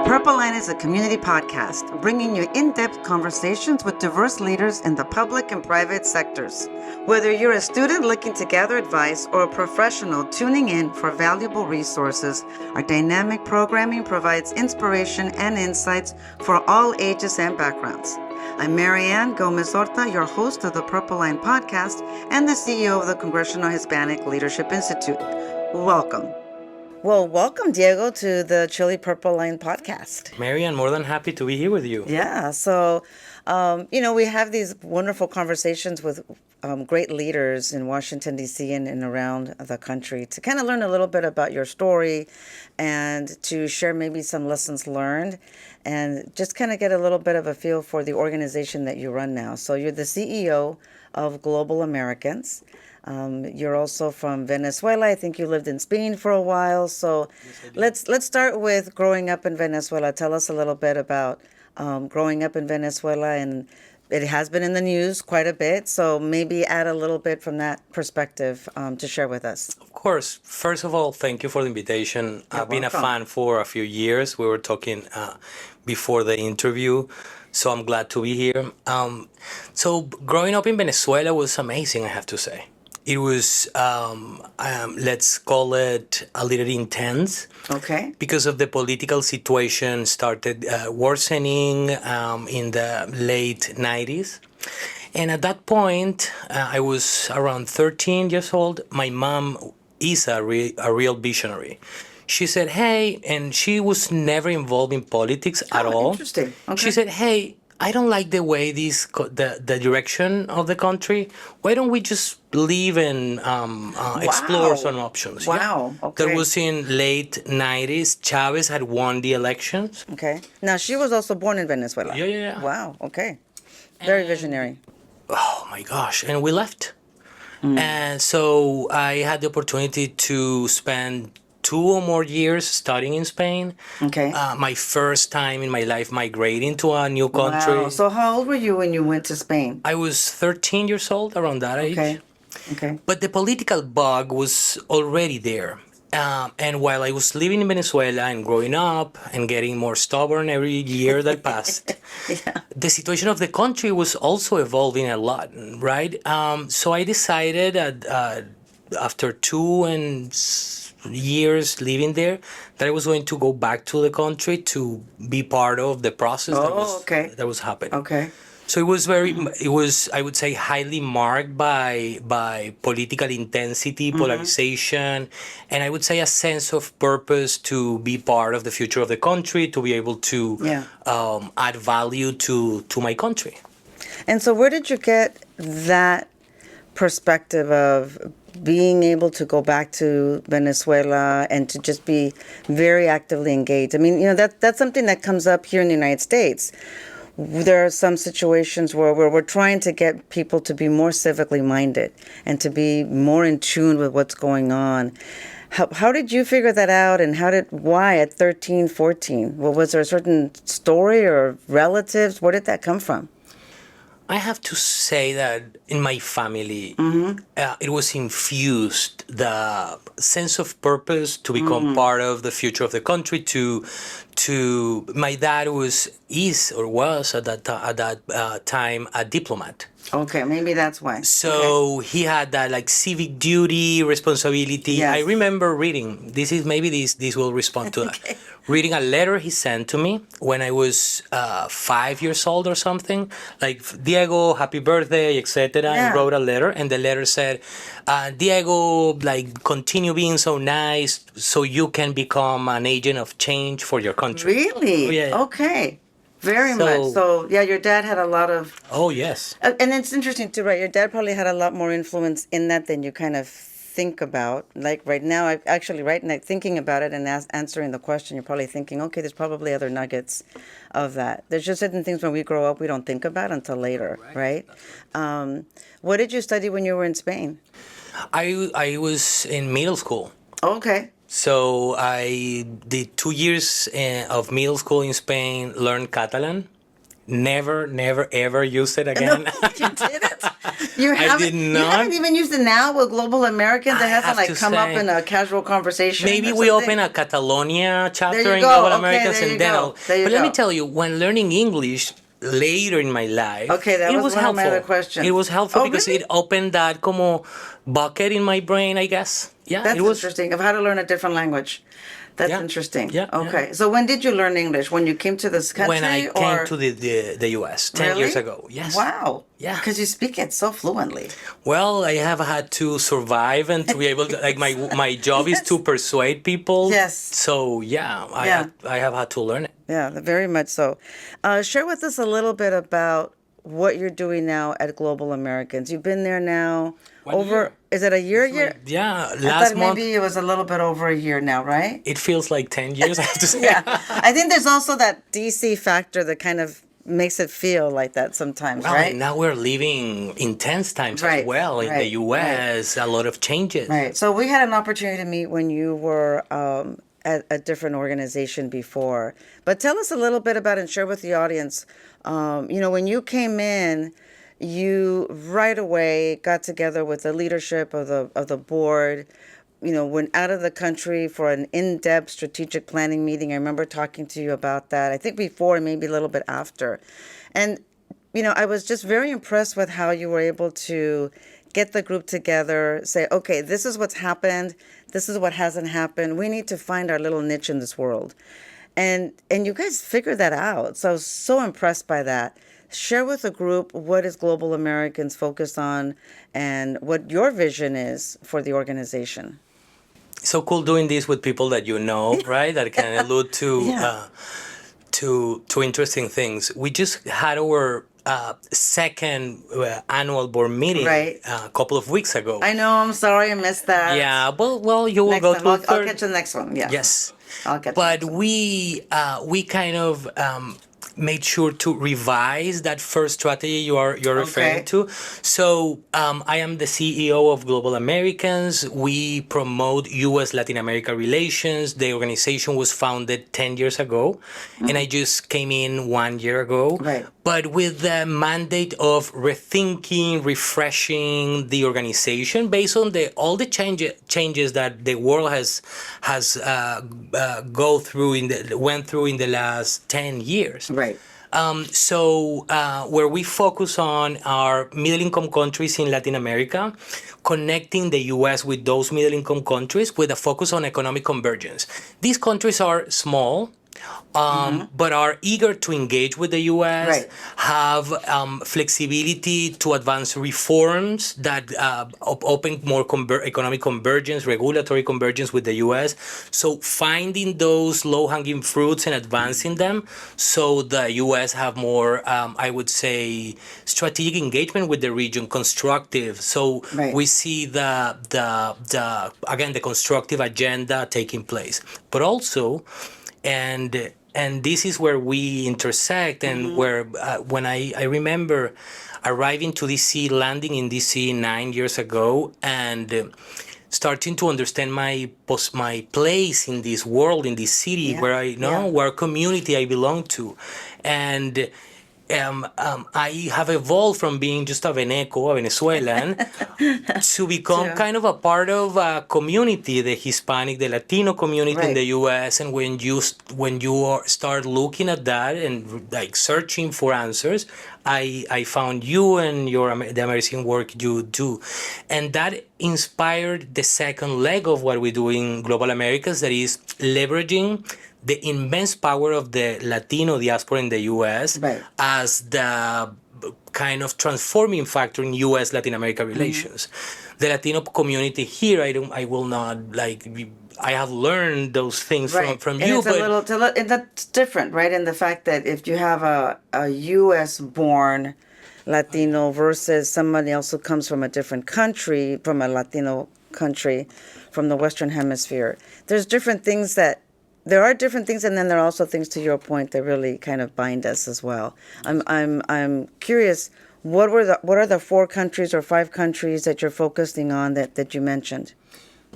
Purple Line is a community podcast bringing you in-depth conversations with diverse leaders in the public and private sectors. Whether you're a student looking to gather advice or a professional tuning in for valuable resources, our dynamic programming provides inspiration and insights for all ages and backgrounds. I'm Marianne Gomez-Horta, your host of the Purple Line podcast and the CEO of the Congressional Hispanic Leadership Institute. Welcome. Well, welcome, Diego, to the Chili Purple Line podcast. Mary, I'm more than happy to be here with you. Yeah, so, we have these wonderful conversations with great leaders in Washington, D.C. and around the country to kind of learn a little bit about your story and to share maybe some lessons learned and just kind of get a little bit of a feel for the organization that you run now. So you're the CEO of Global Americans. You're also from Venezuela. I think you lived in Spain for a while. So let's start with growing up in Venezuela. Tell us a little bit about growing up in Venezuela, and it has been in the news quite a bit. So maybe add a little bit from that perspective to share with us. Of course. First of all, thank you for the invitation. I've been a fan for a few years. We were talking before the interview. So I'm glad to be here. So growing up in Venezuela was amazing, I have to say. It was, let's call it a little intense. Okay. Because of the political situation started worsening in the late 90s. And at that point, I was around 13 years old. My mom is a real visionary. She said, hey, and she was never involved in politics at all. Interesting. Okay. She said, hey, I don't like the way the direction of the country. Why don't we just live and explore some options? Wow. Yeah. Okay. That was in late 90s. Chavez had won the elections. Okay. Now, she was also born in Venezuela. Yeah. Wow. Okay. Very visionary. Oh, my gosh. And we left. And so I had the opportunity to spend 2 or more years studying in Spain. Okay. My first time in my life migrating to a new country. Wow. So how old were you when you went to Spain? I was 13 years old, around that age. Okay. But the political bug was already there. And while I was living in Venezuela and growing up and getting more stubborn every year that passed, the situation of the country was also evolving a lot, right? So I decided after 2 years living there that I was going to go back to the country to be part of the process that was happening. Okay. So it was I would say highly marked by political intensity, polarization, and I would say a sense of purpose to be part of the future of the country, to be able to add value to my country. And so where did you get that perspective of being able to go back to Venezuela and to just be very actively engaged? I mean, that's something that comes up here in the United States. There are some situations where we're trying to get people to be more civically minded and to be more in tune with what's going on. How did you figure that out, and why at 13, 14? Well, was there a certain story or relatives? Where did that come from? I have to say that in my family, it was infused, the sense of purpose to become part of the future of the country. My dad was at that time a diplomat. Okay, maybe that's why. So he had that like civic duty, responsibility. Yes. I remember reading, this will respond to that. Reading a letter he sent to me when I was 5 years old or something, like, Diego, happy birthday, etc. And wrote a letter, and the letter said, Diego, like, continue being so nice so you can become an agent of change for your country. Really? Oh, yeah. Okay. Very much. So, your dad had a lot of... Oh, yes. And it's interesting too, right? Your dad probably had a lot more influence in that than you kind of think about. Like right now, thinking about it and answering the question, you're probably thinking, okay, there's probably other nuggets of that. There's just certain things when we grow up we don't think about until later, right? What did you study when you were in Spain? I was in middle school. Okay. So I did 2 years of middle school in Spain, learned Catalan. Never, ever used it again. No, you didn't? I did You not. haven't even used it now with Global Americans. It I hasn't have like to come up say, in a casual conversation. maybe or we something? open a Catalonia chapter There you in go. Global Okay, Americans, there you and then go. There you But let me go. tell you, when learning English later in my life, Okay, that it was was one of my other helpful. It questions. was helpful Oh, because really? it opened that como bucket in my brain, I guess. Yeah, it That's was. interesting. Of how to learn a different language. That's Yeah, interesting. yeah. Okay. So when did you learn English? When you came to this When I country came or to the US 10 years really? ago. Yes. Wow. Yeah. Because you speak it so fluently. Well, I have had to survive and to be able to, like, my job is to Yes. persuade people. Yes. So yeah, Yeah. I have had to learn it. Yeah, very much so. Share with us a little bit about what you're doing now at Global Americans. You've been there now One over, year. is it a year? It's my, yeah, I last thought month maybe it was a little bit over a year now, right? it feels like 10 years, I have to say. Yeah. I think there's also that DC factor that kind of makes it feel like that sometimes, Well, and right? now we're living intense times as Right, well in the right, right. US, a lot of changes. Right. So we had an opportunity to meet when you were at a different organization before. But tell us a little bit about and share with the audience. When you came in, you right away got together with the leadership of the board. Went out of the country for an in-depth strategic planning meeting. I remember talking to you about that. I think before and maybe a little bit after. And I was just very impressed with how you were able to get the group together, say, okay, this is what's happened, this is what hasn't happened. We need to find our little niche in this world. And you guys figured that out. So I was so impressed by that. Share with the group what is Global Americans focused on and what your vision is for the organization. So cool doing this with people that you know, right? That can allude Yeah. to interesting things. We just had our second annual board meeting Right. a couple of weeks ago. I know, I'm sorry I missed that. Yeah, well, you will Next go time, to the I'll third. catch the next one. Yeah. Yes, I'll catch the but next one. we kind of made sure to revise that first strategy you're referring Okay. to. So I am the CEO of Global Americans. We promote U.S. Latin America relations. The organization was founded 10 years ago, and I just came in 1 year ago. Right. But with the mandate of rethinking, refreshing the organization based on all the changes that the world has went through in the last 10 years. Right. So where we focus on are middle-income countries in Latin America, connecting the U.S. with those middle-income countries with a focus on economic convergence. These countries are small, but are eager to engage with the U.S., Right. have flexibility to advance reforms that open more economic convergence, regulatory convergence with the U.S. So finding those low-hanging fruits and advancing them so the U.S. have more, I would say, strategic engagement with the region, constructive. So Right. we see the again, the constructive agenda taking place. But also, and this is where we intersect and where when I remember arriving to DC, landing in DC 9 years ago, and starting to understand my place in this world, in this city, Yeah, where I know yeah. where community I belong to, and I have evolved from being just a Veneco, a Venezuelan, to become Yeah. kind of a part of a community, the Hispanic, the Latino community in Right. the U.S. And when you start looking at that and like searching for answers, I found you and the amazing work you do, and that inspired the second leg of what we do in Global Americas, that is leveraging the immense power of the Latino diaspora in the U.S. Right. as the kind of transforming factor in U.S. Latin America relations. The Latino community here, I will not like. I have learned those things Right. from And you, it's and that's different, right? In the fact that if you have a U.S. born Latino versus somebody else who comes from a different country, from a Latino country, from the Western Hemisphere, there are different things, and then there are also things, to your point, that really kind of bind us as well. I'm curious, what are the 4 countries or 5 countries that you're focusing on that you mentioned?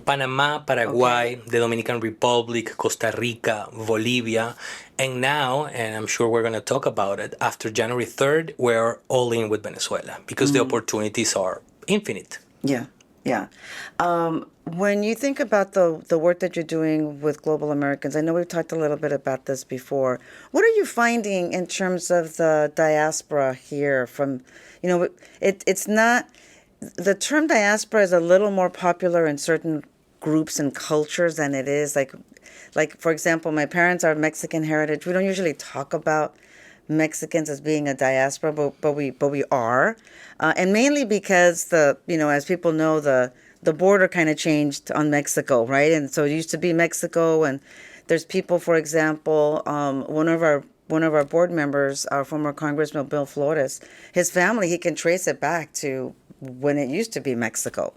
Panama, Paraguay, the Dominican Republic, Costa Rica, Bolivia, and now, and I'm sure we're going to talk about it, after January 3rd, we're all in with Venezuela because the opportunities are infinite. Yeah, yeah. When you think about the work that you're doing with Global Americans, I know we've talked a little bit about this before. What are you finding in terms of the diaspora here? From, it's not, the term diaspora is a little more popular in certain groups and cultures than it is like for example, my parents are Mexican heritage. We don't usually talk about Mexicans as being a diaspora, but we are, and mainly because as people know, the border kind of changed on Mexico, right? And so it used to be Mexico, and there's people, for example, one of our board members, our former Congressman Bill Flores, his family, he can trace it back to when it used to be Mexico,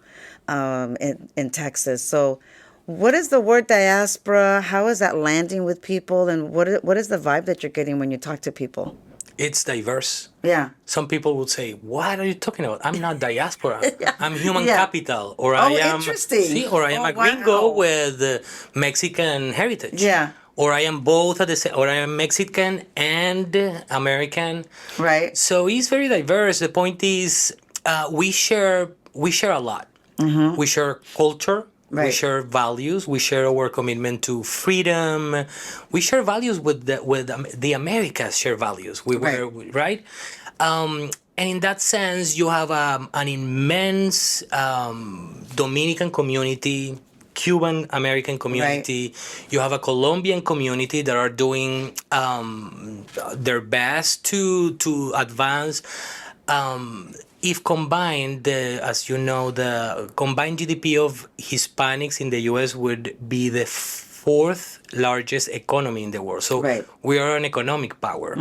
in Texas. So what is the word diaspora? How is that landing with people? And what is the vibe that you're getting when you talk to people? It's diverse. Yeah. Some people would say, "What are you talking about? I'm not diaspora. Yeah. I'm human Yeah. capital, or I am interesting. or I am Oh, a gringo wow. with Mexican heritage. Yeah. Or I am both at the same, or I am Mexican and American. Right. So it's very diverse. The point is, we share a lot. We share culture. We Right. share values. We share our commitment to freedom. We share values with the Americas. Share values. We were right. And in that sense, you have an immense Dominican community, Cuban American community. You have a Colombian community that are doing their best to advance. If combined, as you know, the combined GDP of Hispanics in the U.S. would be the fourth largest economy in the world. So we are an economic power.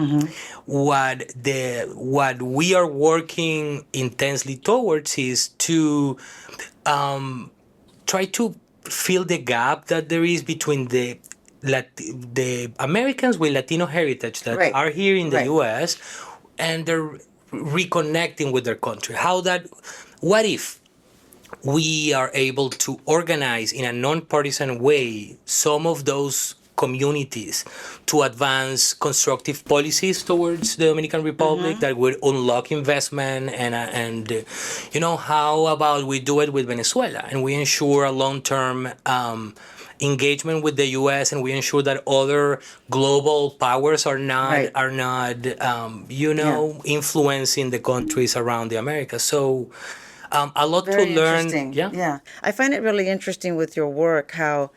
What we are working intensely towards is to try to fill the gap that there is between the Americans with Latino heritage that are here in the U.S. and they're reconnecting with their country. What if we are able to organize in a nonpartisan way some of those communities to advance constructive policies towards the Dominican Republic that would unlock investment and how about we do it with Venezuela and we ensure a long-term engagement with the U.S. and we ensure that other global powers are not influencing the countries around the Americas. So a lot to learn. Yeah. I find it really interesting with your work how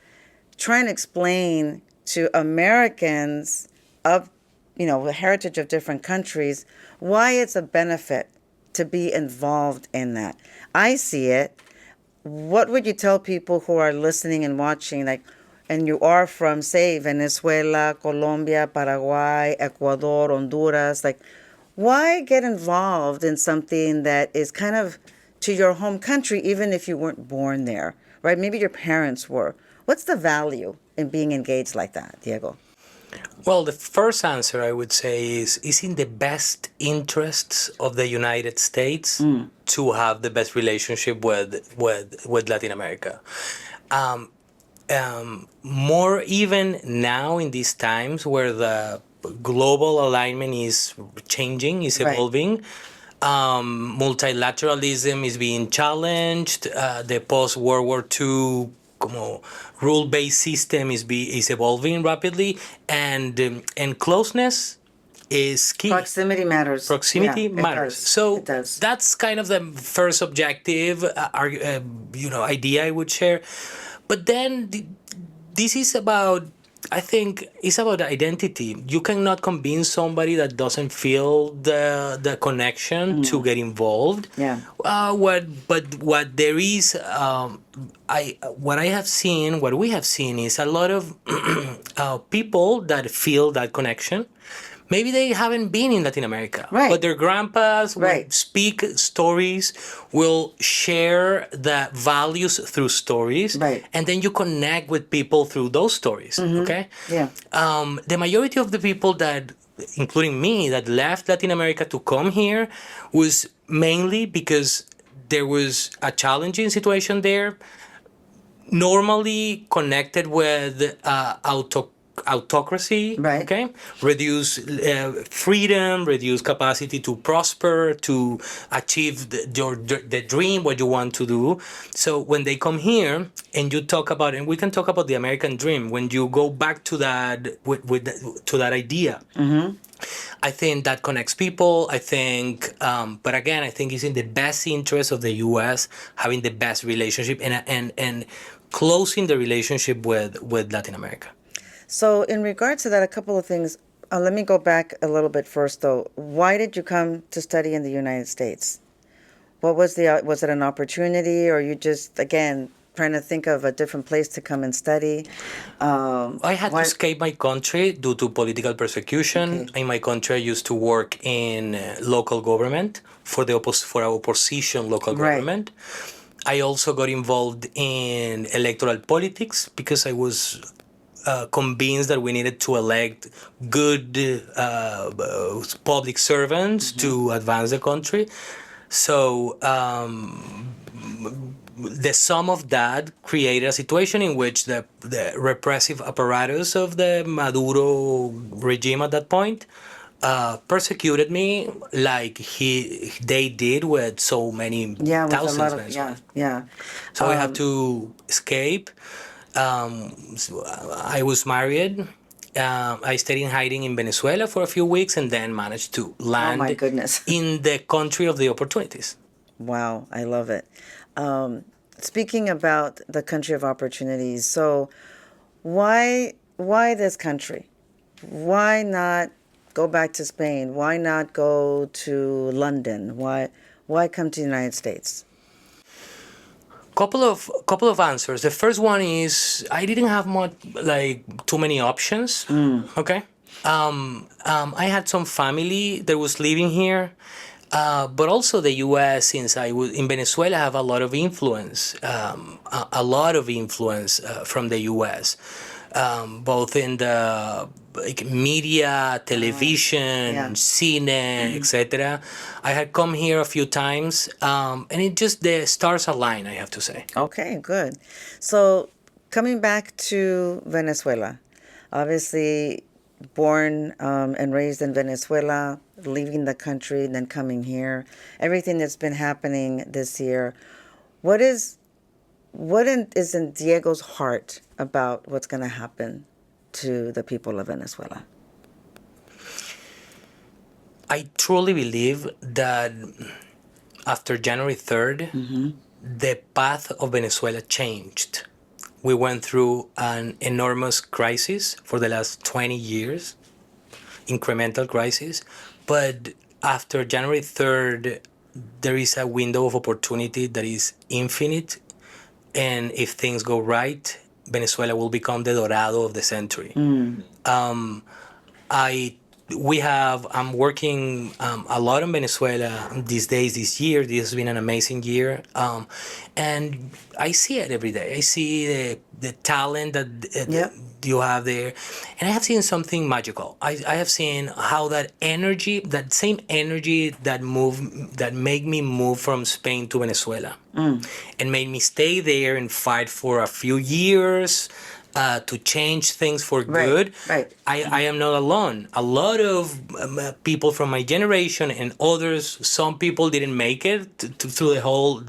trying to explain to Americans of the heritage of different countries why it's a benefit to be involved in that. I see it. What would you tell people who are listening and watching, and you are from, say, Venezuela, Colombia, Paraguay, Ecuador, Honduras, why get involved in something that is kind of to your home country, even if you weren't born there, right? Maybe your parents were. What's the value in being engaged like that, Diego? Well, the first answer I would say is in the best interests of the United States to have the best relationship with Latin America. More even now in these times where the global alignment is changing, is evolving. Multilateralism is being challenged. The post-World War II rule-based system is evolving rapidly, and closeness is key. Proximity matters. Proximity matters. So that's kind of the first objective, idea I would share. But then this is about, I think, it's about identity. You cannot convince somebody that doesn't feel the connection to get involved. Yeah. What there is, what we have seen is a lot of people that feel that connection. Maybe they haven't been in Latin America, but their grandpas will speak stories, will share the values through stories, and then you connect with people through those stories, okay? Yeah. The majority of the people that, including me, that left Latin America to come here was mainly because there was a challenging situation there. normally connected with autocracy, Right. okay? Reduce freedom, reduce capacity to prosper, to achieve the dream, what you want to do. So when they come here and you talk about, and we can talk about the American dream, when you go back to that, to that idea, I think that connects people. I think, but again, I think it's in the best interest of the U.S. having the best relationship and closing the relationship with Latin America. So, in regards to that, a couple of things. Let me go back a little bit first, though. Why did you come to study in the United States? What was was it an opportunity, or you just, again, trying to think of a different place to come and study? I had to escape my country due to political persecution. Okay. In my country, I used to work in local government for the for our opposition local Right. government. I also got involved in electoral politics because I was convinced that we needed to elect good public servants to advance the country. So the sum of that created a situation in which the repressive apparatus of the Maduro regime at that point persecuted me like they did with so many Yeah, with a thousands lot of of, Venezuelans. yeah. So I had to escape. So I was married. I stayed in hiding in Venezuela for a few weeks and then managed to land my goodness. in the country of the opportunities. Wow, I love it. Speaking about the country of opportunities, so why this country? Why not go back to Spain? Why not go to London? Why come to the United States? Couple of answers. The first one is I didn't have much too many options. Okay. I had some family that was living here. But also the U.S., since I was in Venezuela, have a lot of influence, a lot of influence from the U.S., both in the media, television, Yeah. cine, etc. I had come here a few times, and it just the stars align, I have to say. Okay, good. So coming back to Venezuela, obviously born and raised in Venezuela, leaving the country, then coming here, everything that's been happening this year. Is in Diego's heart about what's going to happen to the people of Venezuela? I truly believe that after January 3rd, the path of Venezuela changed. We went through an enormous crisis for the last 20 years, incremental crisis. But after January 3rd, there is a window of opportunity that is infinite. And if things go right, Venezuela will become the Dorado of the century. I'm working a lot in Venezuela these days, this year. This has been an amazing year. And I see it every day. I see the talent that Yep. you have there. And I have seen something magical. I have seen how that energy, that same energy that made me move from Spain to Venezuela and made me stay there and fight for a few years to change things for good. Right. I am not alone. A lot of people from my generation and others, some people didn't make it through the whole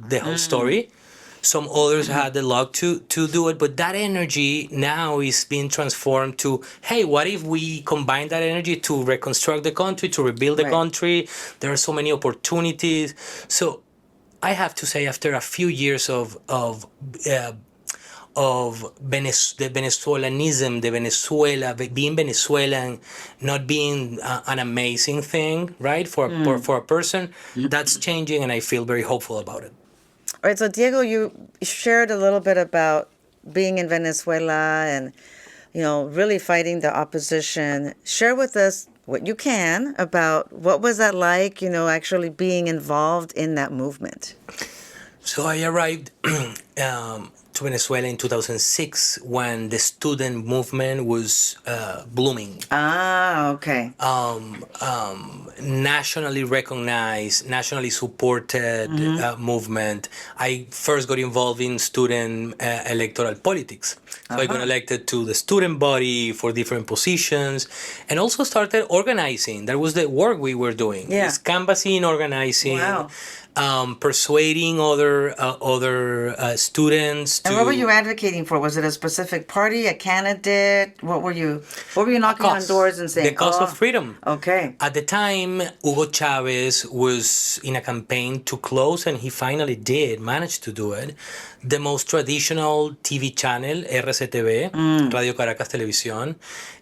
story. Some others had the luck to do it, but that energy now is being transformed to, hey, what if we combine that energy to reconstruct the country, to rebuild the Right. country? There are so many opportunities. So I have to say, after a few years of the Venezuelanism, the Venezuela, being Venezuelan, not being an amazing thing, right? For a person, that's changing, and I feel very hopeful about it. All right, so Diego, you shared a little bit about being in Venezuela and, really fighting the opposition. Share with us what you can about what was that like, actually being involved in that movement. So I arrived to Venezuela in 2006 when the student movement was blooming. Ah, okay. Nationally recognized, nationally supported movement. I first got involved in student electoral politics. So I got elected to the student body for different positions and also started organizing. That was the work we were doing. Yeah. It's canvassing, organizing. Wow. Persuading other students to. And what were you advocating for? Was it a specific party, a candidate? What were you knocking on doors and saying? The cause of freedom. Okay. At the time, Hugo Chavez was in a campaign to close, and he finally did manage to do it, the most traditional TV channel, RCTV, Radio Caracas Televisión.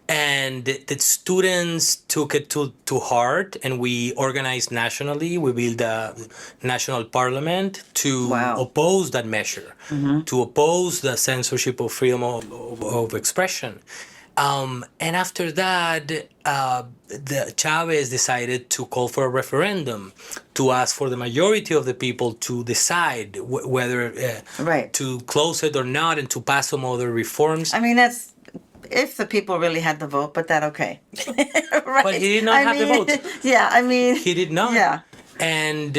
And the students took it to heart, and we organized nationally. We built a national parliament to oppose that measure, to oppose the censorship of freedom of expression. And after that, the Chavez decided to call for a referendum to ask for the majority of the people to decide whether to close it or not, and to pass some other reforms. I mean, that's if the people really had the vote, but that okay. Right. But he did not have the vote. Yeah, I mean. He did not. Yeah. And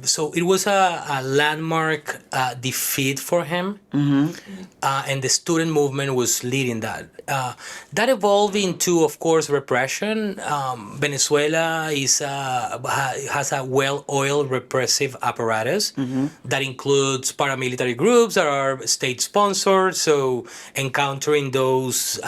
so it was a landmark defeat for him. And the student movement was leading that. That evolved into, of course, repression. Venezuela has a well-oiled repressive apparatus that includes paramilitary groups that are state-sponsored. So encountering those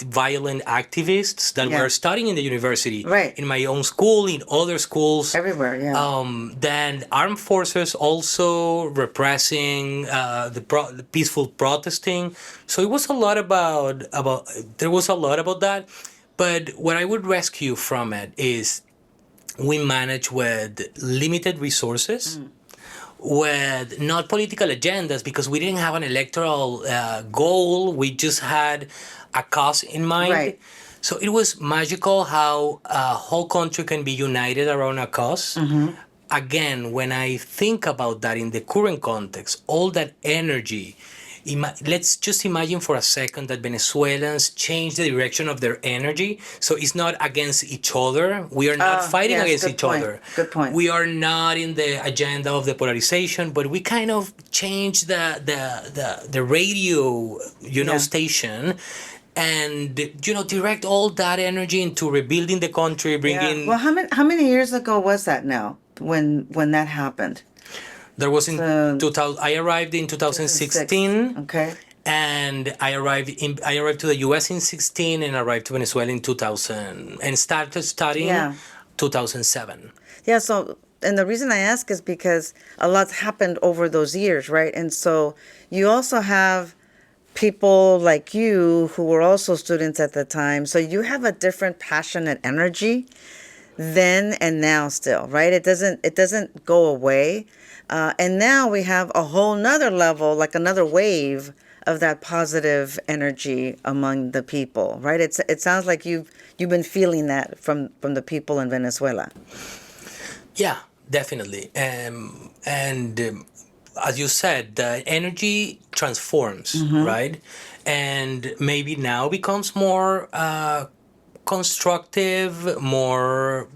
violent activists that were studying in the university, in my own school, in other schools. Everywhere, yeah. Then armed forces also repressing the peaceful protesting. So it was a lot about there was a lot about that. But what I would rescue from it is we managed with limited resources, with not political agendas, because we didn't have an electoral goal. We just had a cause in mind. Right. So it was magical how a whole country can be united around a cause. Again, when I think about that in the current context, all that energy, let's just imagine for a second that Venezuelans change the direction of their energy. So it's not against each other. We are not fighting against each other. Good point. We are not in the agenda of the polarization, but we kind of change the radio, station, and direct all that energy into rebuilding the country, bringing. Well, how many years ago was that now when that happened? There was in 2000. I arrived in 2016. Okay. And I arrived to the U.S. in 2016 and arrived to Venezuela in 2000 and started studying 2007. Yeah. So, and the reason I ask is because a lot's happened over those years, right? And so you also have people like you who were also students at the time. So you have a different passion and energy then and now still, right? It doesn't go away. And now we have a whole nother level, like another wave of that positive energy among the people, right? It sounds like you've been feeling that from the people in Venezuela. Yeah, definitely. As you said, the energy transforms, right? And maybe now becomes more constructive, more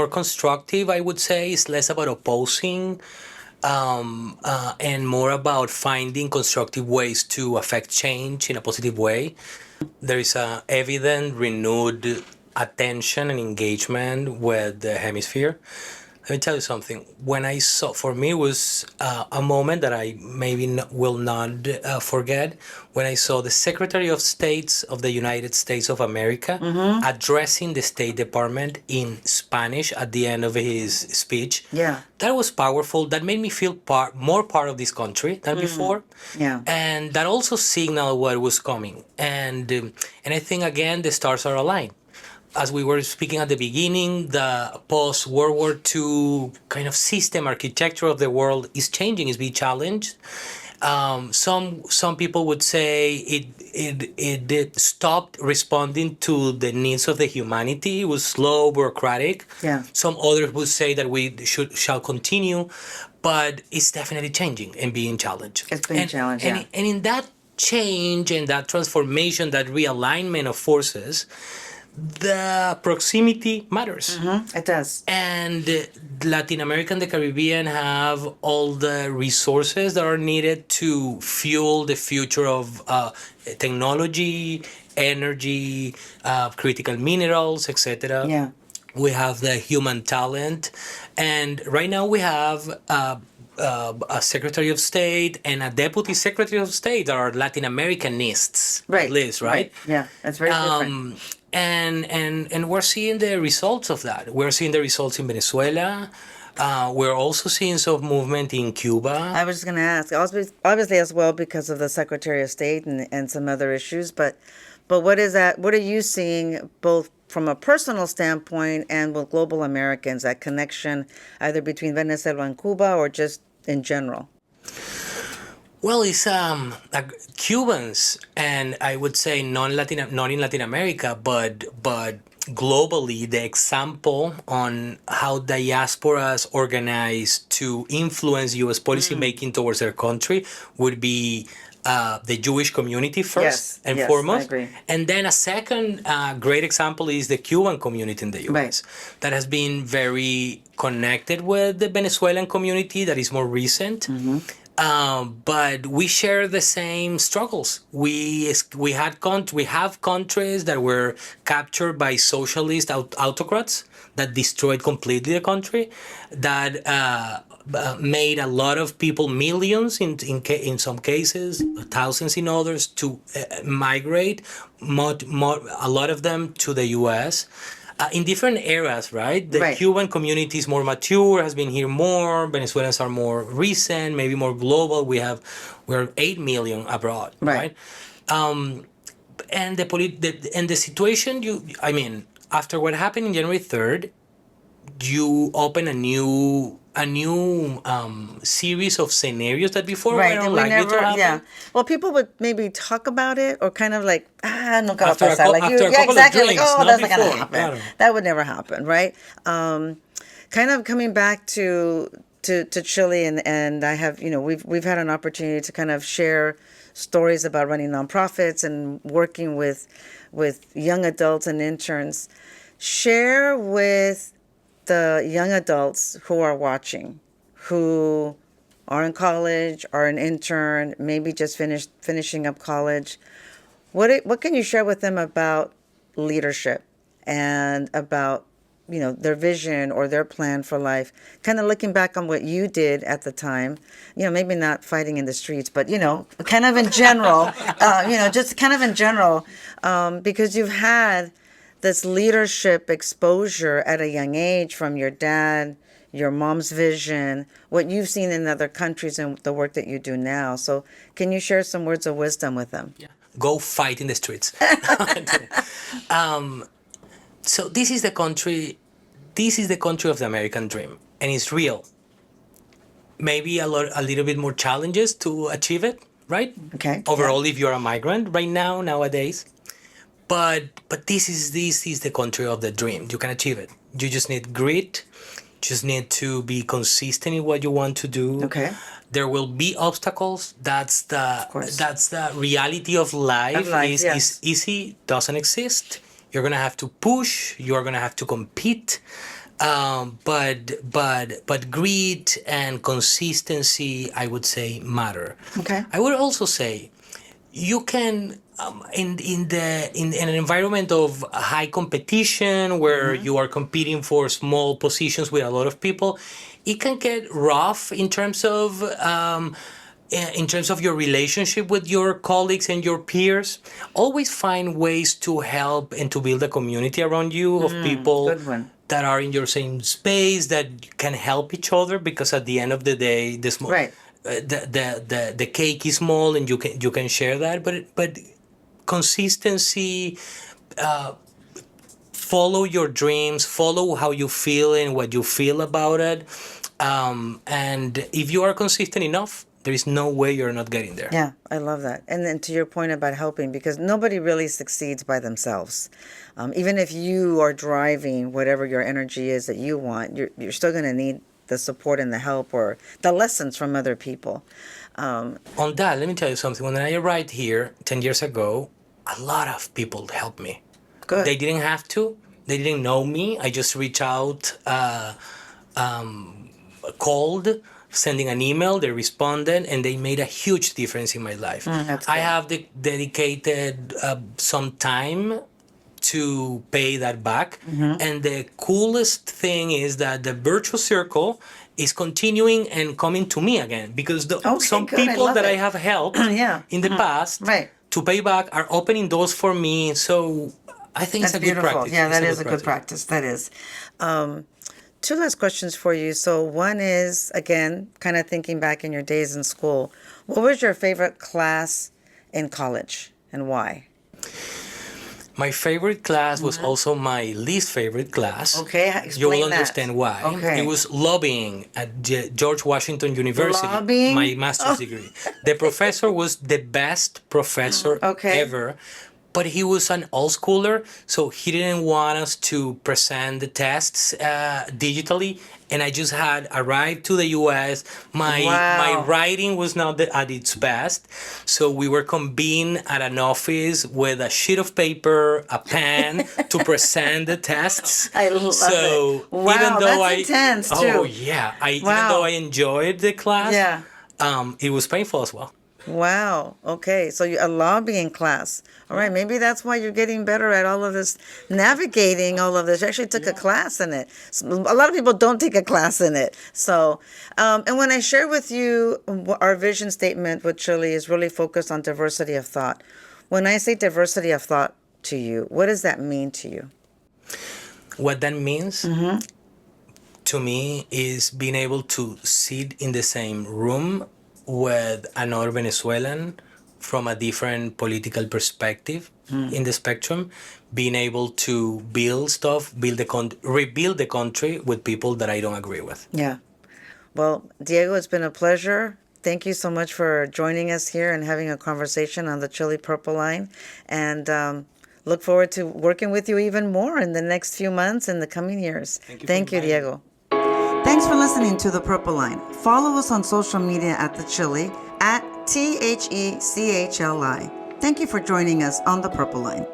constructive, I would say. It's less about opposing and more about finding constructive ways to affect change in a positive way. There is a evident renewed attention and engagement with the hemisphere. Let me tell you something. When I saw, for me, it was a moment that I maybe will not forget, when I saw the Secretary of State of the United States of America addressing the State Department in Spanish at the end of his speech. Yeah. That was powerful. That made me feel more part of this country than before. Yeah. And that also signaled what was coming. And I think, again, the stars are aligned. As we were speaking at the beginning, the post-World War II kind of system architecture of the world is changing, is being challenged. Some people would say it did stopped responding to the needs of the humanity. It was slow, bureaucratic. Yeah. Some others would say that we shall continue, but it's definitely changing and being challenged. It's being challenged, yeah. And in that change and that transformation, that realignment of forces, the proximity matters. It does. And Latin America and the Caribbean have all the resources that are needed to fuel the future of technology, energy, critical minerals, etc. Yeah. We have the human talent, and right now we have a Secretary of State and a Deputy Secretary of State that are Latin Americanists, Right. at least, right? Yeah, that's very different. And we're seeing the results of that. We're seeing the results in Venezuela. We're also seeing some movement in Cuba. I was just going to ask, obviously as well because of the Secretary of State and some other issues, but what is that? What are you seeing both from a personal standpoint and with global Americans, that connection either between Venezuela and Cuba or just in general? Well, it's Cubans, and I would say not in Latin America, but globally, the example on how diasporas organize to influence U.S. policymaking towards their country would be the Jewish community first and foremost. I agree. And then a second great example is the Cuban community in the U.S. Right. that has been very connected with the Venezuelan community that is more recent. But we share the same struggles. We have countries that were captured by socialist autocrats that destroyed completely the country, that made a lot of people, millions in some cases, thousands in others, to migrate. A lot of them to the U.S. In different eras, right? The Cuban community is more mature, has been here more. Venezuelans are more recent, maybe more global. We're 8 million abroad, right? And the situation, after what happened in January 3rd, you open a new series of scenarios that before were unlikely to happen. Yeah. Well, people would maybe talk about it or kind of like, no va a After a pasar. Like after a couple of exactly. drinks, Like, not that's not going to before, happen. claro. That would never happen, right? Kind of coming back to Chile, and I have, we've had an opportunity to kind of share stories about running nonprofits and working with young adults and interns. Share with the young adults who are watching, who are in college, are an intern, maybe just finishing up college. What can you share with them about leadership and about their vision or their plan for life? Kind of looking back on what you did at the time, maybe not fighting in the streets, but kind of in general, just kind of in general, because you've had this leadership exposure at a young age from your dad, your mom's vision, what you've seen in other countries and the work that you do now. So can you share some words of wisdom with them? Yeah. Go fight in the streets. So this is the country of the American dream, and it's real. Maybe a little bit more challenges to achieve it, right? Okay. Overall, if you're a migrant right now, nowadays. But this is the country of the dream. You can achieve it. You just need grit. Just need to be consistent in what you want to do. Okay. There will be obstacles. That's the reality of life. Is easy doesn't exist. You're gonna have to push. You're gonna have to compete. But grit and consistency, I would say, matter. Okay. I would also say you can in an environment of high competition where you are competing for small positions with a lot of people, it can get rough in terms of your relationship with your colleagues and your peers. Always find ways to help and to build a community around you of people that are in your same space, that can help each other, because at the end of the day, the cake is small and you can share that, but consistency, follow your dreams, follow how you feel and what you feel about it, and if you are consistent enough, There is no way you're not getting there. Yeah, I love that. And then to your point about helping, because nobody really succeeds by themselves. Even if you are driving whatever your energy is that you want, you're still going to need the support and the help or the lessons from other people. On that, let me tell you something. When I arrived here 10 years ago, a lot of people helped me. Good. They didn't have to. They didn't know me. I just reached out, called, sending an email. They responded, and they made a huge difference in my life. That's I good. have dedicated some time to pay that back. And the coolest thing is that the virtual circle is continuing and coming to me again, because some good. I people love that I it. have helped Yeah. in the past Right. to pay back are opening doors for me. So I think That's it's a good beautiful. practice. Yeah, It's that is a good practice. That is. Two last questions for you. So one is, again, kind of thinking back in your days in school, what was your favorite class in college and why? My favorite class was also my least favorite class. Okay, You will explain that. understand why. Okay. It was lobbying at George Washington University. Lobbying? My master's degree. The professor was the best professor Okay. ever, but he was an old schooler, so he didn't want us to present the tests digitally. And I just had arrived to the U.S. My Wow. writing was not at its best, so we were convened at an office with a sheet of paper, a pen to present the tests. I love it. Wow, even though that's intense, too. oh yeah, even Wow. though I enjoyed the class, Yeah. it was painful as well. Wow. Okay. So a lobbying class. All right. Maybe that's why you're getting better at all of this, navigating all of this. You actually took a class in it. A lot of people don't take a class in it. So, and when I share with you our vision statement with Chile is really focused on diversity of thought. When I say diversity of thought to you, what does that mean to you? What that means to me is being able to sit in the same room with another Venezuelan from a different political perspective in the spectrum, being able to build stuff, rebuild the country with people that I don't agree with. Yeah. Well, Diego, it's been a pleasure. Thank you so much for joining us here and having a conversation on the Chile Purple Line. And look forward to working with you even more in the next few months and the coming years. Thank you, Diego. Thanks for listening to The Purple Line. Follow us on social media at The Chile, at THECHLI. Thank you for joining us on The Purple Line.